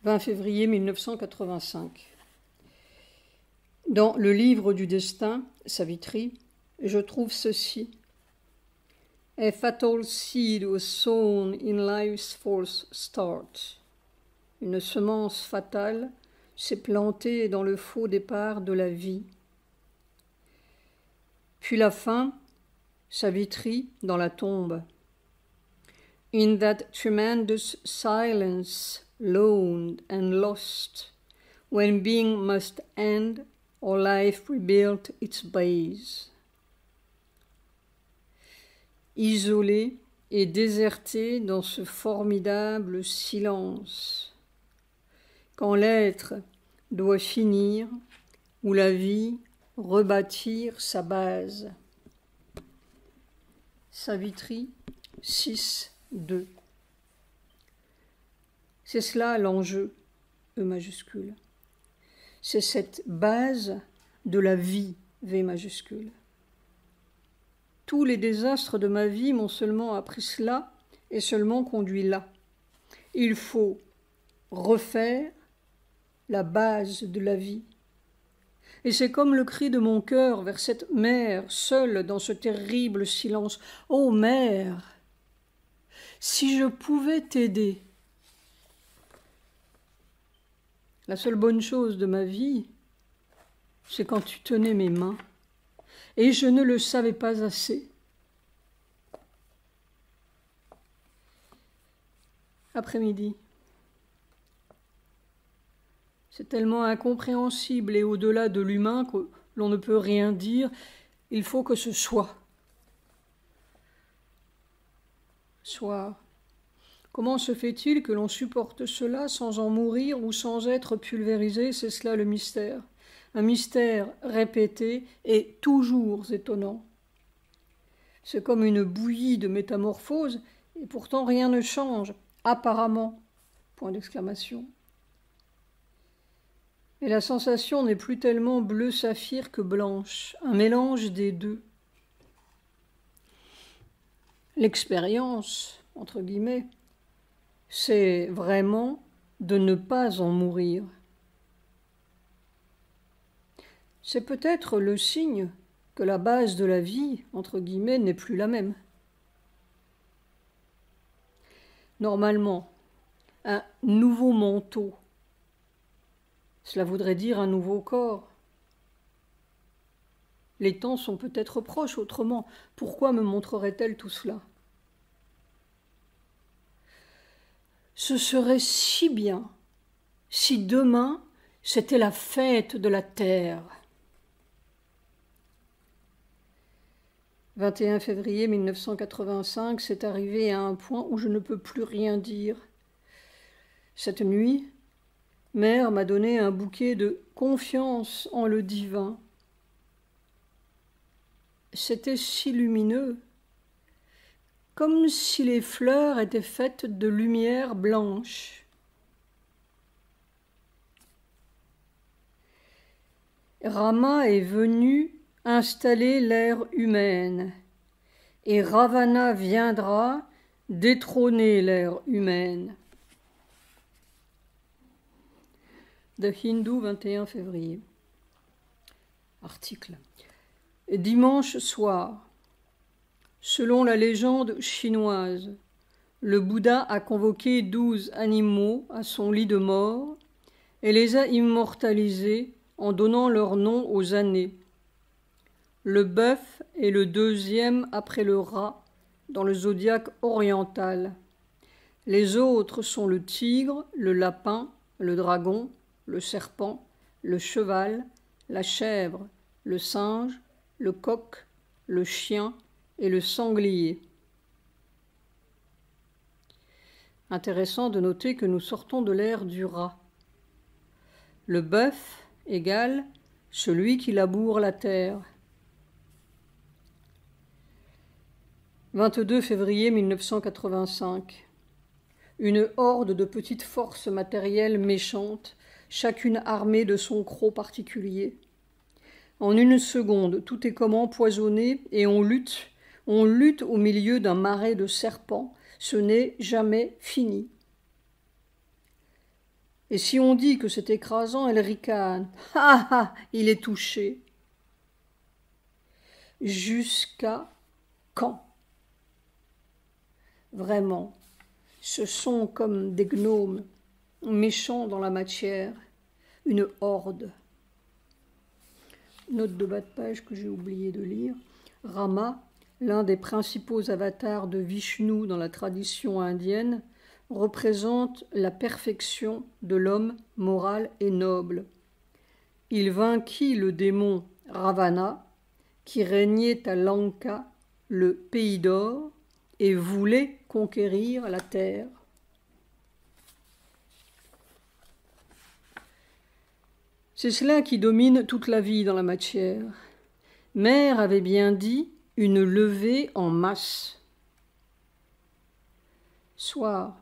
20 février 1985. Dans le livre du destin, Savitri, je trouve ceci. A fatal seed was sown in life's false start. Une semence fatale s'est plantée dans le faux départ de la vie. Puis la fin, Savitri dans la tombe. In that tremendous silence, lone and lost, when being must end or life rebuilt its base. Isolé et déserté dans ce formidable silence, quand l'être doit finir ou la vie rebâtir sa base. Savitri 6, 2. C'est cela l'enjeu, E majuscule. C'est cette base de la vie, V majuscule. Tous les désastres de ma vie m'ont seulement appris cela et seulement conduit là. Il faut refaire la base de la vie. Et c'est comme le cri de mon cœur vers cette mère, seule dans ce terrible silence. « Ô mère, si je pouvais t'aider !» La seule bonne chose de ma vie, c'est quand tu tenais mes mains, et je ne le savais pas assez. Après-midi. C'est tellement incompréhensible et au-delà de l'humain que l'on ne peut rien dire. Il faut que ce soit. Soir. Comment se fait-il que l'on supporte cela sans en mourir ou sans être pulvérisé? C'est cela le mystère. Un mystère répété et toujours étonnant. C'est comme une bouillie de métamorphose et pourtant rien ne change, apparemment. Point d'exclamation. Et la sensation n'est plus tellement bleu saphir que blanche, un mélange des deux. L'expérience, entre guillemets, c'est vraiment de ne pas en mourir. C'est peut-être le signe que la base de la vie, entre guillemets, n'est plus la même. Normalement, un nouveau manteau, cela voudrait dire un nouveau corps. Les temps sont peut-être proches, autrement, pourquoi me montrerait-elle tout cela? Ce serait si bien si demain c'était la fête de la terre. 21 février 1985, c'est arrivé à un point où je ne peux plus rien dire. Cette nuit, Mère m'a donné un bouquet de confiance en le divin. C'était si lumineux, comme si les fleurs étaient faites de lumière blanche. Rama est venu installer l'ère humaine, et Ravana viendra détrôner l'ère humaine. The Hindu, 21 février. Article. Dimanche soir. Selon la légende chinoise, le Bouddha a convoqué 12 animaux à son lit de mort et les a immortalisés en donnant leur nom aux années. Le bœuf est le deuxième après le rat dans le zodiaque oriental. Les autres sont le tigre, le lapin, le dragon, le serpent, le cheval, la chèvre, le singe, le coq, le chien et le sanglier. Intéressant de noter que nous sortons de l'ère du rat. Le bœuf égale celui qui laboure la terre. 22 février 1985. Une horde de petites forces matérielles méchantes, chacune armée de son croc particulier. En une seconde, tout est comme empoisonné et on lutte au milieu d'un marais de serpents. Ce n'est jamais fini. Et si on dit que c'est écrasant, elle ricane. Ah ah, il est touché. Jusqu'à quand? Vraiment, ce sont comme des gnomes, méchants dans la matière, une horde. Note de bas de page que j'ai oublié de lire. Rama, l'un des principaux avatars de Vishnu dans la tradition indienne, représente la perfection de l'homme moral et noble. Il vainquit le démon Ravana, qui régnait à Lanka, le pays d'or, et voulait conquérir la terre. C'est cela qui domine toute la vie dans la matière. Mère avait bien dit une levée en masse. Soir.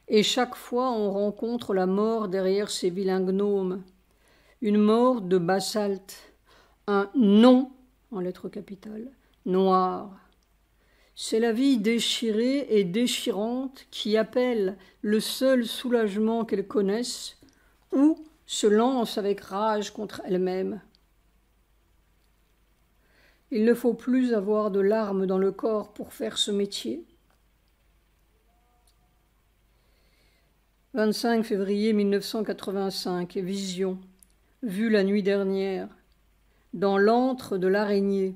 Et chaque fois on rencontre la mort derrière ces vilains gnomes. Une mort de basalte, un nom en lettres capitales, noir. C'est la vie déchirée et déchirante qui appelle le seul soulagement qu'elle connaisse ou se lance avec rage contre elle-même. Il ne faut plus avoir de larmes dans le corps pour faire ce métier. 25 février 1985, vision, vue la nuit dernière, dans l'antre de l'araignée.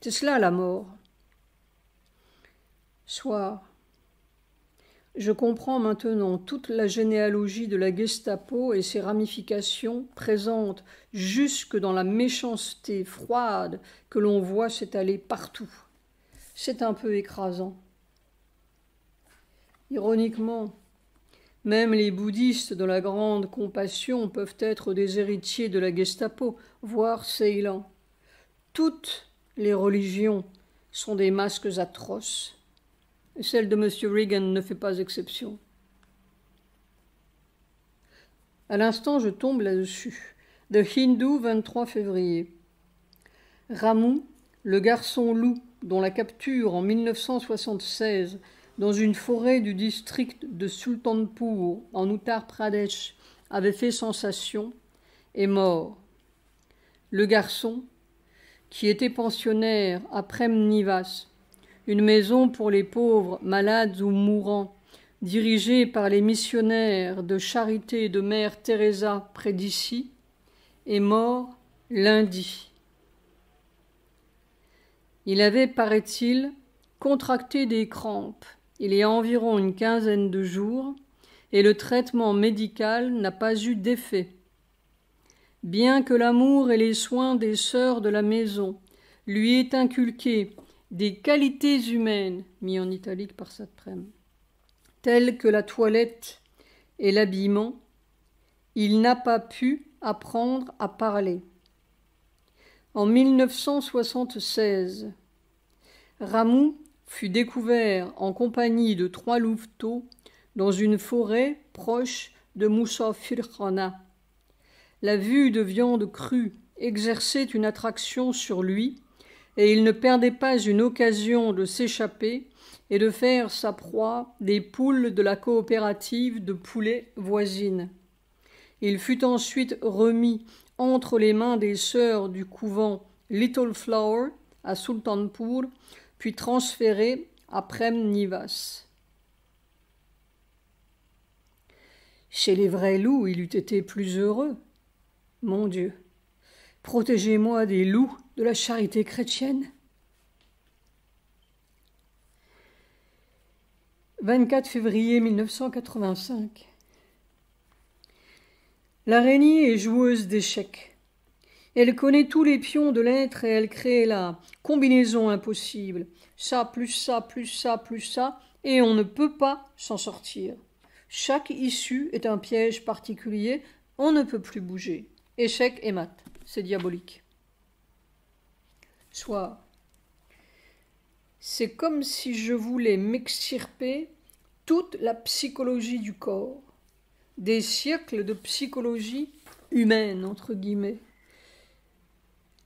C'est cela la mort. Soir. Je comprends maintenant toute la généalogie de la Gestapo et ses ramifications présentes jusque dans la méchanceté froide que l'on voit s'étaler partout. C'est un peu écrasant. Ironiquement, même les bouddhistes de la grande compassion peuvent être des héritiers de la Gestapo, voire Ceylan. Toutes les religions sont des masques atroces. Et celle de M. Reagan ne fait pas exception. À l'instant, je tombe là-dessus. The Hindu, 23 février. Ramu, le garçon loup, dont la capture en 1976 dans une forêt du district de Sultanpur, en Uttar Pradesh, avait fait sensation, est mort. Le garçon, qui était pensionnaire à Prem Nivas, une maison pour les pauvres, malades ou mourants, dirigée par les missionnaires de charité de Mère Teresa près d'ici, est mort lundi. Il avait, paraît-il, contracté des crampes il y a environ une quinzaine de jours et le traitement médical n'a pas eu d'effet. Bien que l'amour et les soins des sœurs de la maison lui aient inculqué des qualités humaines, mis en italique par Satprem, telles que la toilette et l'habillement, il n'a pas pu apprendre à parler. En 1976, Ramu fut découvert en compagnie de 3 louveteaux dans une forêt proche de Musafirkhana. La vue de viande crue exerçait une attraction sur lui et il ne perdait pas une occasion de s'échapper et de faire sa proie des poules de la coopérative de poulets voisine. Il fut ensuite remis entre les mains des sœurs du couvent Little Flower à Sultanpur, puis transféré à Prem Nivas. Chez les vrais loups, il eût été plus heureux. Mon Dieu, protégez-moi des loups de la charité chrétienne. 24 février 1985. L'araignée est joueuse d'échecs. Elle connaît tous les pions de l'être et elle crée la combinaison impossible. Ça, plus ça, plus ça, plus ça, et on ne peut pas s'en sortir. Chaque issue est un piège particulier, on ne peut plus bouger. Échec et mat, c'est diabolique. Soir. C'est comme si je voulais m'extirper toute la psychologie du corps, des siècles de psychologie humaine, entre guillemets.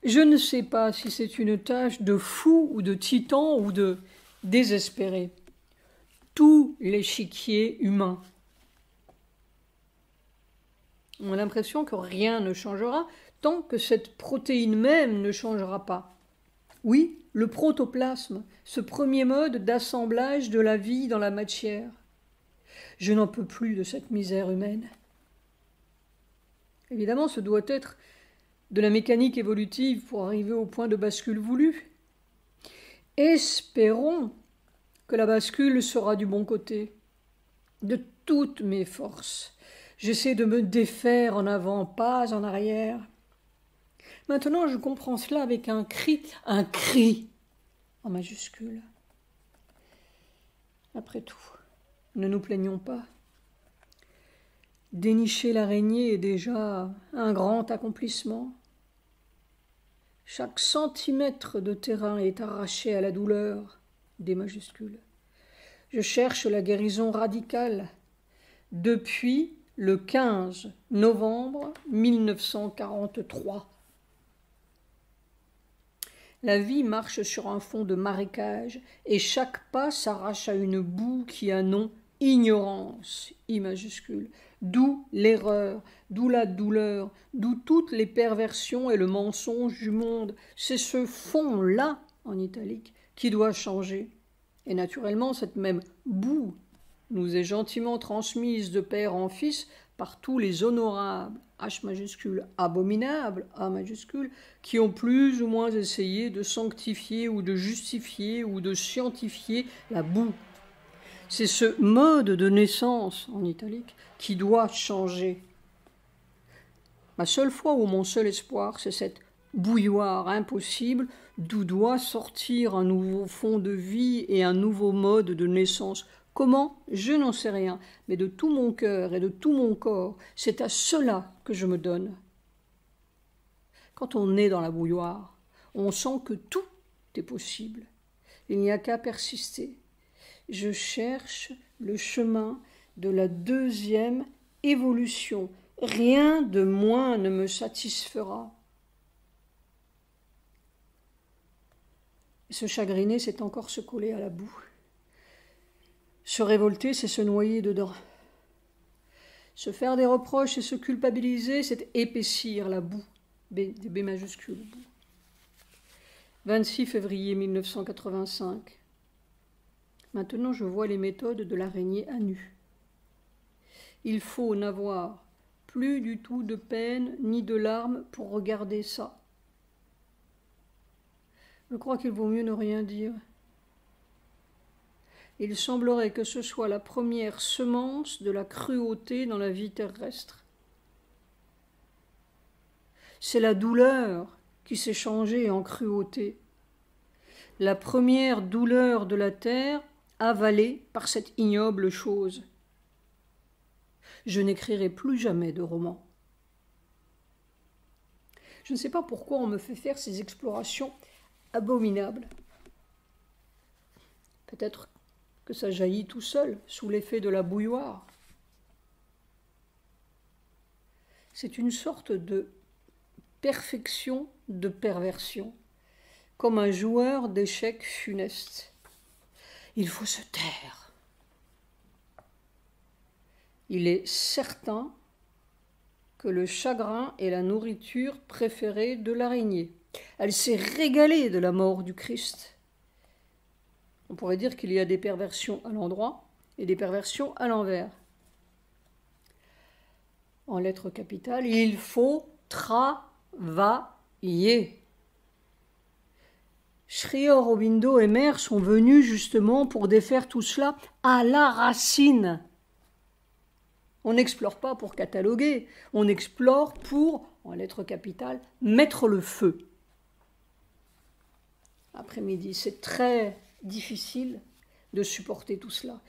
Je ne sais pas si c'est une tâche de fou ou de titan ou de désespéré. Tout l'échiquier humain On a l'impression que rien ne changera tant que cette protéine même ne changera pas. Oui, le protoplasme, ce premier mode d'assemblage de la vie dans la matière. Je n'en peux plus de cette misère humaine. Évidemment, ce doit être de la mécanique évolutive pour arriver au point de bascule voulu. Espérons que la bascule sera du bon côté. De toutes mes forces, j'essaie de me défaire en avant, pas en arrière. Maintenant, je comprends cela avec un cri en majuscule. Après tout, ne nous plaignons pas. Dénicher l'araignée est déjà un grand accomplissement. Chaque centimètre de terrain est arraché à la douleur, des majuscules. Je cherche la guérison radicale depuis le 15 novembre 1943. La vie marche sur un fond de marécage et chaque pas s'arrache à une boue qui a nom ignorance, I majuscule. D'où l'erreur, d'où la douleur, d'où toutes les perversions et le mensonge du monde. C'est ce fond-là, en italique, qui doit changer. Et naturellement, cette même boue nous est gentiment transmise de père en fils par tous les honorables, H majuscule, abominables, A majuscule, qui ont plus ou moins essayé de sanctifier ou de justifier ou de scientifier la boue. C'est ce mode de naissance, en italique, qui doit changer. Ma seule foi ou mon seul espoir, c'est cette bouilloire impossible d'où doit sortir un nouveau fond de vie et un nouveau mode de naissance. Comment? Je n'en sais rien, mais de tout mon cœur et de tout mon corps, c'est à cela que je me donne. Quand on est dans la bouilloire, on sent que tout est possible. Il n'y a qu'à persister. Je cherche le chemin de la deuxième évolution. Rien de moins ne me satisfera. Se chagriner, c'est encore se coller à la boue. Se révolter, c'est se noyer dedans. Se faire des reproches et se culpabiliser, c'est épaissir la boue. B majuscule. 26 février 1985. Maintenant, je vois les méthodes de l'araignée à nu. Il faut n'avoir plus du tout de peine ni de larmes pour regarder ça. Je crois qu'il vaut mieux ne rien dire. Il semblerait que ce soit la première semence de la cruauté dans la vie terrestre. C'est la douleur qui s'est changée en cruauté. La première douleur de la terre avalée par cette ignoble chose. Je n'écrirai plus jamais de roman. Je ne sais pas pourquoi on me fait faire ces explorations abominables. Peut-être que ça jaillit tout seul, sous l'effet de la bouilloire. C'est une sorte de perfection de perversion, comme un joueur d'échecs funeste. Il faut se taire. Il est certain que le chagrin est la nourriture préférée de l'araignée. Elle s'est régalée de la mort du Christ. On pourrait dire qu'il y a des perversions à l'endroit et des perversions à l'envers. En lettres capitales, il faut travailler. Sri Aurobindo et Mère sont venus justement pour défaire tout cela à la racine. On n'explore pas pour cataloguer, on explore pour, en lettres capitales, mettre le feu. Après-midi, c'est très difficile de supporter tout cela.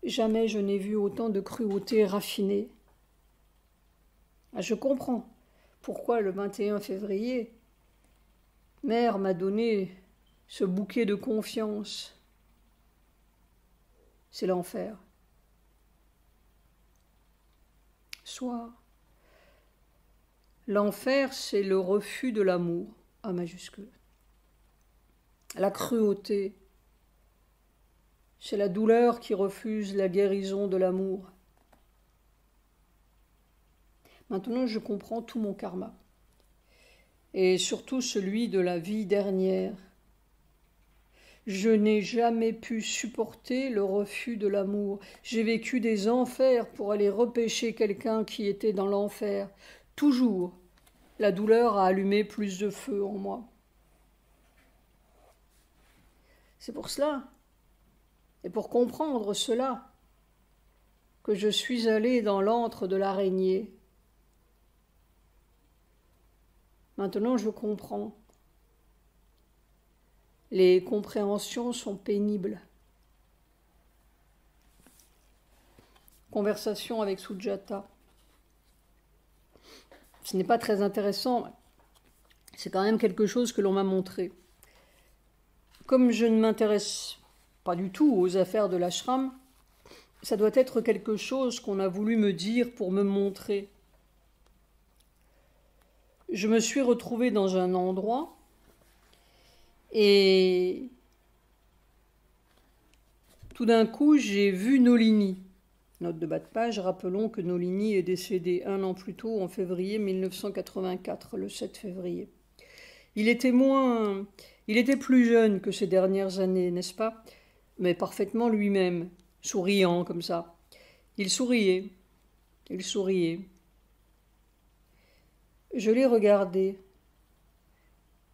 Jamais je n'ai vu autant de cruauté raffinée. Je comprends pourquoi le 21 février, Mère m'a donné ce bouquet de confiance. C'est l'enfer. Soir. L'enfer, c'est le refus de l'amour, A majuscule. La cruauté, c'est la douleur qui refuse la guérison de l'amour. Maintenant, je comprends tout mon karma. Et surtout celui de la vie dernière. Je n'ai jamais pu supporter le refus de l'amour. J'ai vécu des enfers pour aller repêcher quelqu'un qui était dans l'enfer. Toujours, la douleur a allumé plus de feu en moi. C'est pour cela, et pour comprendre cela, que je suis allée dans l'antre de l'araignée. Maintenant, je comprends. Les compréhensions sont pénibles. Conversation avec Sujata. Ce n'est pas très intéressant, c'est quand même quelque chose que l'on m'a montré. Comme je ne m'intéresse pas du tout aux affaires de l'ashram, ça doit être quelque chose qu'on a voulu me dire pour me montrer. Je me suis retrouvée dans un endroit et tout d'un coup j'ai vu Nolini. Note de bas de page, rappelons que Nolini est décédé 1 an plus tôt, en février 1984, le 7 février. Il était plus jeune que ces dernières années, n'est-ce pas? Mais parfaitement lui-même, souriant comme ça. Il souriait. Je l'ai regardé.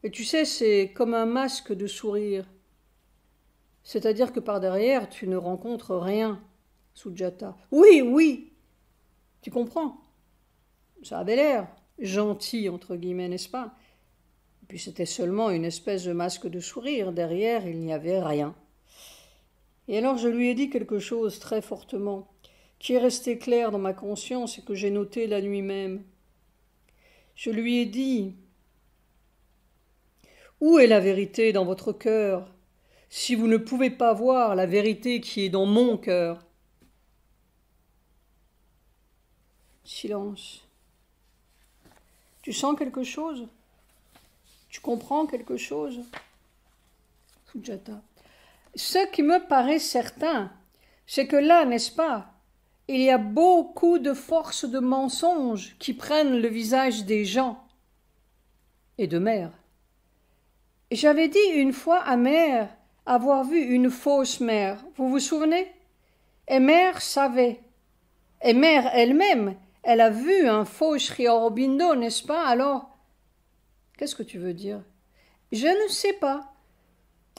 Et tu sais, c'est comme un masque de sourire. C'est-à-dire que par derrière, tu ne rencontres rien. Sujata. Oui, tu comprends. Ça avait l'air gentil, entre guillemets, n'est-ce pas? Et puis c'était seulement une espèce de masque de sourire. Derrière, il n'y avait rien. Et alors je lui ai dit quelque chose très fortement, qui est resté clair dans ma conscience et que j'ai noté la nuit même. Je lui ai dit: où est la vérité dans votre cœur, si vous ne pouvez pas voir la vérité qui est dans mon cœur? Silence. Tu sens quelque chose? Tu comprends quelque chose? Sujata. Ce qui me paraît certain, c'est que là, n'est-ce pas, il y a beaucoup de forces de mensonges qui prennent le visage des gens et de mère. J'avais dit une fois à mère avoir vu une fausse mère, vous vous souvenez? Et mère savait. Et mère elle-même, elle a vu un faux Sri Aurobindo, n'est-ce pas? Alors, qu'est-ce que tu veux dire? Je ne sais pas,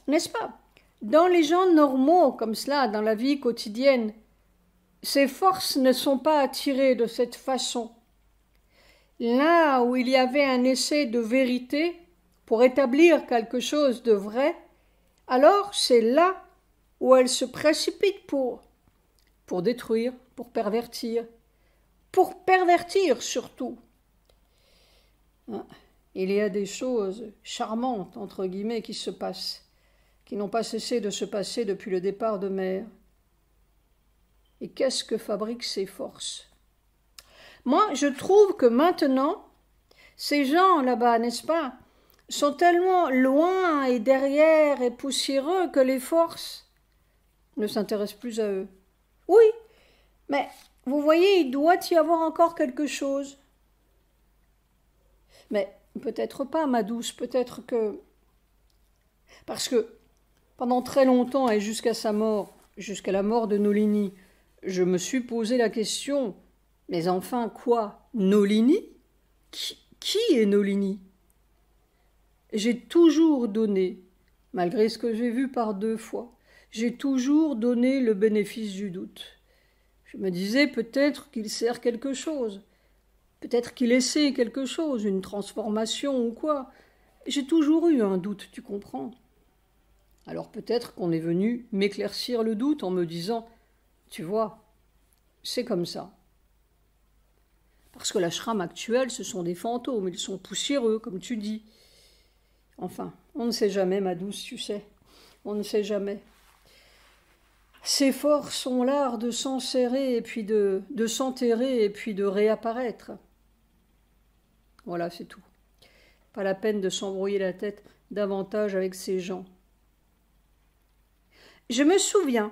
n'est-ce pas? Dans les gens normaux comme cela, dans la vie quotidienne, ces forces ne sont pas attirées de cette façon. Là où il y avait un essai de vérité pour établir quelque chose de vrai, alors c'est là où elles se précipitent pour détruire, pour pervertir surtout. Il y a des choses charmantes, entre guillemets, qui se passent, qui n'ont pas cessé de se passer depuis le départ de mère. Et qu'est-ce que fabriquent ces forces? Moi, je trouve que maintenant, ces gens là-bas, n'est-ce pas, sont tellement loin et derrière et poussiéreux que les forces ne s'intéressent plus à eux. Oui, mais vous voyez, il doit y avoir encore quelque chose. Mais peut-être pas, ma douce, peut-être que... Parce que pendant très longtemps et jusqu'à sa mort, jusqu'à la mort de Nolini, je me suis posé la question, mais enfin quoi? Nolini? Qui est Nolini? J'ai toujours donné, malgré ce que j'ai vu par 2 fois, j'ai toujours donné le bénéfice du doute. Je me disais peut-être qu'il sert quelque chose, peut-être qu'il essaie quelque chose, une transformation ou quoi. J'ai toujours eu un doute, tu comprends? Alors peut-être qu'on est venu m'éclaircir le doute en me disant, tu vois, c'est comme ça. Parce que l'ashram actuel, ce sont des fantômes, ils sont poussiéreux, comme tu dis. Enfin, on ne sait jamais, ma douce, tu sais. On ne sait jamais. Ces forces ont l'art de s'enserrer et puis de s'enterrer et puis de réapparaître. Voilà, c'est tout. Pas la peine de s'embrouiller la tête davantage avec ces gens. Je me souviens,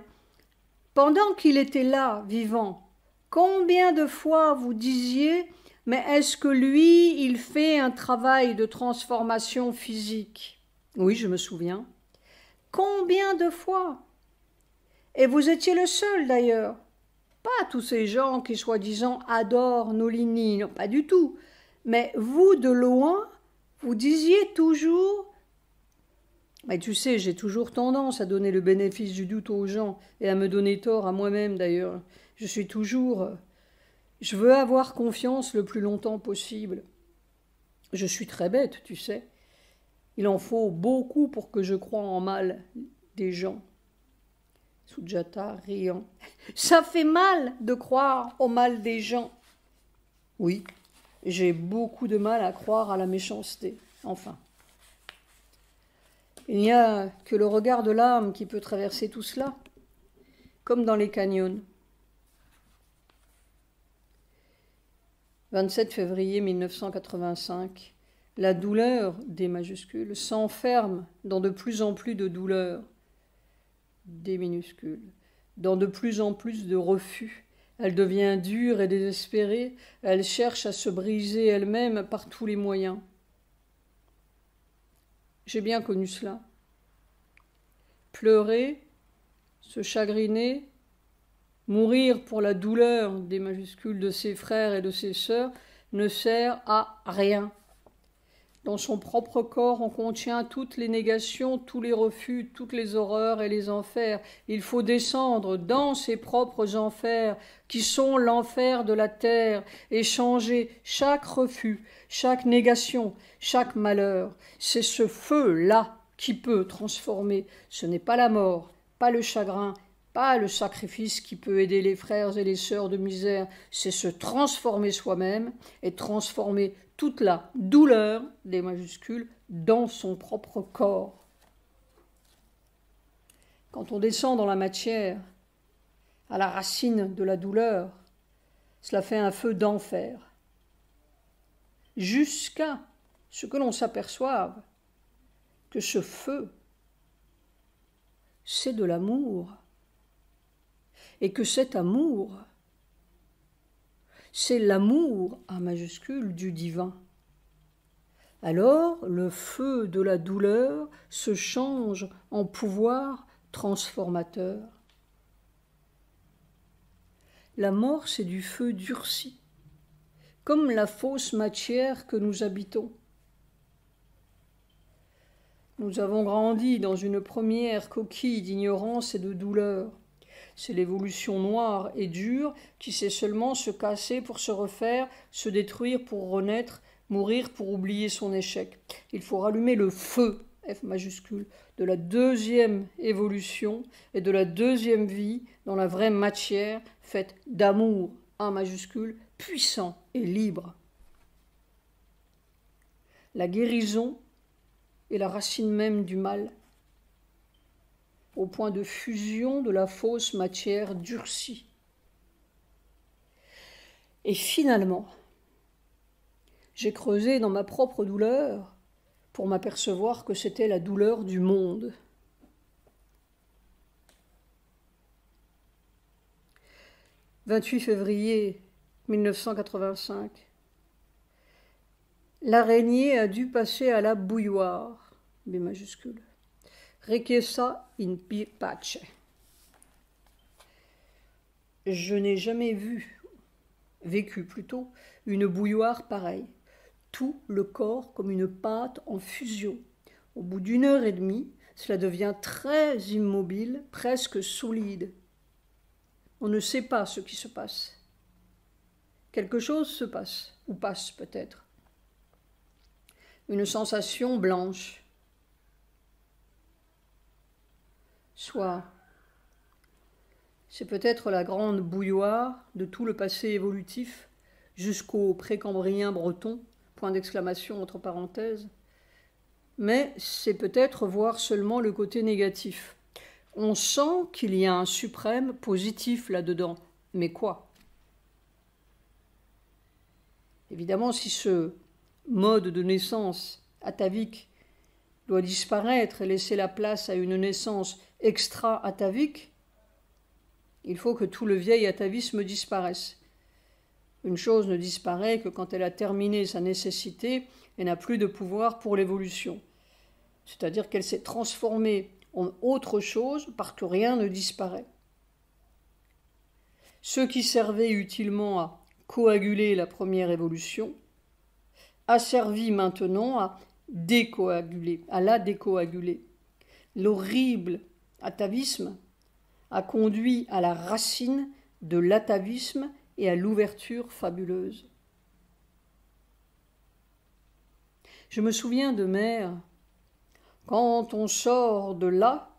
pendant qu'il était là, vivant, combien de fois vous disiez Mais est-ce que lui, il fait un travail de transformation physique? Oui, je me souviens. Combien de fois? Et vous étiez le seul d'ailleurs. Pas tous ces gens qui soi-disant adorent Nolini, non, pas du tout. Mais vous, de loin, vous disiez toujours... Mais tu sais, j'ai toujours tendance à donner le bénéfice du doute aux gens et à me donner tort à moi-même d'ailleurs. Je suis toujours... Je veux avoir confiance le plus longtemps possible. Je suis très bête, tu sais. Il en faut beaucoup pour que je croie en mal des gens. Sujata riant. Ça fait mal de croire au mal des gens. Oui, j'ai beaucoup de mal à croire à la méchanceté. Enfin. Il n'y a que le regard de l'âme qui peut traverser tout cela, comme dans les canyons. 27 février 1985. La douleur, D majuscules, s'enferme dans de plus en plus de douleurs, D minuscules, dans de plus en plus de refus. Elle devient dure et désespérée, elle cherche à se briser elle-même par tous les moyens. J'ai bien connu cela. Pleurer, se chagriner, mourir pour la douleur, des majuscules, de ses frères et de ses sœurs, ne sert à rien. Dans son propre corps, on contient toutes les négations, tous les refus, toutes les horreurs et les enfers. Il faut descendre dans ses propres enfers, qui sont l'enfer de la terre, et changer chaque refus, chaque négation, chaque malheur. C'est ce feu-là qui peut transformer. Ce n'est pas la mort, pas le chagrin, pas le sacrifice qui peut aider les frères et les sœurs de misère, c'est se transformer soi-même et transformer toute la douleur, des majuscules, dans son propre corps. Quand on descend dans la matière, à la racine de la douleur, cela fait un feu d'enfer, jusqu'à ce que l'on s'aperçoive que ce feu, c'est de l'amour. Et que cet amour, c'est l'amour, A majuscule, du divin. Alors le feu de la douleur se change en pouvoir transformateur. La mort, c'est du feu durci, comme la fausse matière que nous habitons. Nous avons grandi dans une première coquille d'ignorance et de douleur. C'est l'évolution noire et dure qui sait seulement se casser pour se refaire, se détruire pour renaître, mourir pour oublier son échec. Il faut rallumer le feu, F majuscule, de la deuxième évolution et de la deuxième vie dans la vraie matière faite d'amour, A majuscule, puissant et libre. La guérison est la racine même du mal, au point de fusion de la fausse matière durcie. Et finalement, j'ai creusé dans ma propre douleur pour m'apercevoir que c'était la douleur du monde. « 28 février 1985. L'araignée a dû passer à la bouilloire, B majuscule. Requiescat in pace. Je n'ai jamais vécu plutôt, une bouilloire pareille. Tout le corps comme une pâte en fusion. Au bout d'une heure et demie, cela devient très immobile, presque solide. On ne sait pas ce qui se passe. Quelque chose se passe, ou passe peut-être. Une sensation blanche. Soit c'est peut-être la grande bouilloire de tout le passé évolutif jusqu'au précambrien breton, point d'exclamation entre parenthèses, mais c'est peut-être voir seulement le côté négatif. On sent qu'il y a un suprême positif là-dedans, mais quoi? Évidemment, si ce mode de naissance atavique doit disparaître et laisser la place à une naissance extra-atavique, il faut que tout le vieil atavisme disparaisse. Une chose ne disparaît que quand elle a terminé sa nécessité et n'a plus de pouvoir pour l'évolution. C'est-à-dire qu'elle s'est transformée en autre chose parce que rien ne disparaît. Ce qui servait utilement à coaguler la première évolution a servi maintenant à décoaguler, à la décoaguler. L'horrible atavisme a conduit à la racine de l'atavisme et à l'ouverture fabuleuse. Je me souviens de mère, quand on sort de là,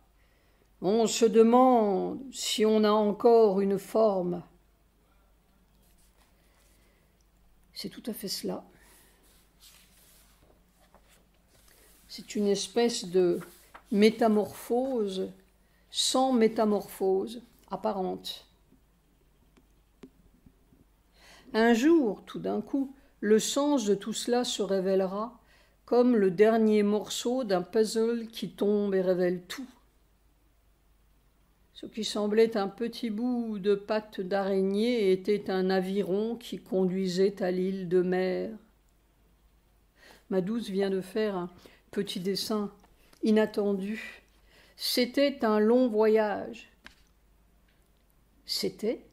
on se demande si on a encore une forme. C'est tout à fait cela. C'est une espèce de métamorphose sans métamorphose apparente. Un jour, tout d'un coup, le sens de tout cela se révélera comme le dernier morceau d'un puzzle qui tombe et révèle tout. Ce qui semblait un petit bout de patte d'araignée était un aviron qui conduisait à l'île de mer. Ma douce vient de faire un petit dessin inattendu. C'était un long voyage. C'était.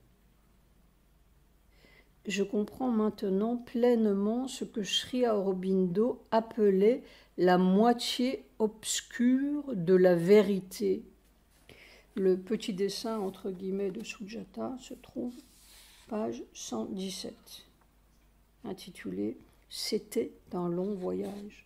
Je comprends maintenant pleinement ce que Sri Aurobindo appelait la moitié obscure de la vérité. Le petit dessin entre guillemets de Sujata se trouve page 117, intitulé « C'était un long voyage ».